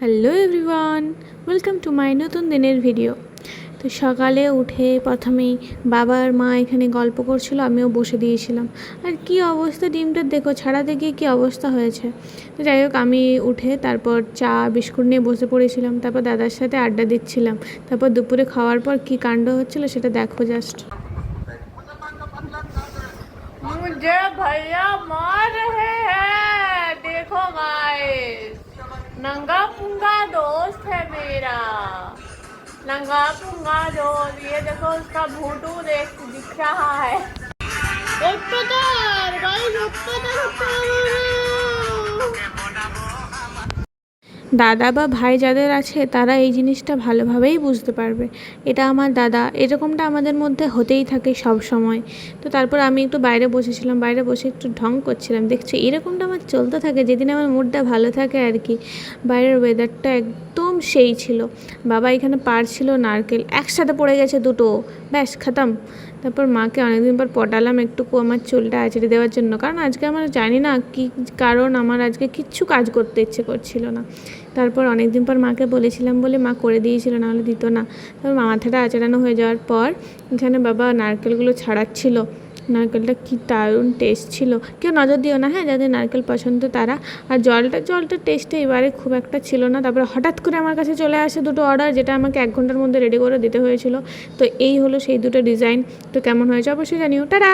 Hello everyone, welcome to my নতুন দিনের video. তো সকালে উঠে প্রথমেই বাবা আর মা এখানে গল্প করছিল, আমিও বসে দিয়েছিলাম। আর কি অবস্থা ডিমটার দেখো, ছাড়াতে গিয়ে কী অবস্থা হয়েছে। তো যাই হোক, আমি উঠে তারপর চা বিস্কুট নিয়ে বসে পড়েছিলাম, তারপর দাদার সাথে আড্ডা দিচ্ছিলাম। তারপর দুপুরে খাওয়ার পর কী কাণ্ড হচ্ছিল সেটা দেখো জাস্ট। मुझे भैया मार रहे हैं, देखो गाइस। नंगा पुंगा दोस्त है मेरा, नंगा पुंगा दोस्त। ये देखो उसका भूटू दिख रहा है। দাদা বা ভাই যাদের আছে তারা এই জিনিসটা ভালোভাবেই বুঝতে পারবে। এটা আমার দাদা, এরকমটা আমাদের মধ্যে হতেই থাকে সব সময়। তো তারপর আমি একটু বাইরে বসেছিলাম, বাইরে বসে একটু ঢং করছিলাম। দেখছো এরকমটা আমার চলতে থাকে যেদিন আমার মুডটা ভালো থাকে আর কি। বাইরের ওয়েদারটা একদম সেই ছিল। বাবা এখানে পাড়ছিল নারকেল, একসাথে পড়ে গেছে দুটো, ব্যাস খাতাম। তারপর মাকে অনেকদিন পর পটালাম একটুকু আমার চুলটা আঁচড়ে দেওয়ার জন্য, কারণ আজকে আমার জানি না কী কারণ, আমার আজকে কিচ্ছু কাজ করতে ইচ্ছে করছিল না। তারপর অনেকদিন পর মাকে বলেছিলাম বলে মা করে দিয়েছিল, নাহলে দিত না। তারপর মাথাটা আঁচড়ানো হয়ে যাওয়ার পর এখানে বাবা নারকেলগুলো ছাড়াচ্ছিল। নারকেলটা কি দারুণ টেস্ট ছিল। কেউ নজর দিও না হ্যাঁ, যাদের নারকেল পছন্দ তারা। আর জলটার টেস্টটা এবারে খুব একটা ছিল না। তারপরে হঠাৎ করে আমার কাছে চলে আসে দুটো অর্ডার, যেটা আমাকে 1 ঘন্টার মধ্যে রেডি করে দিতে হয়েছিল। তো এই হলো সেই দুটো ডিজাইন। তো কেমন হয়েছে অবশ্যই জানিও। টাটা।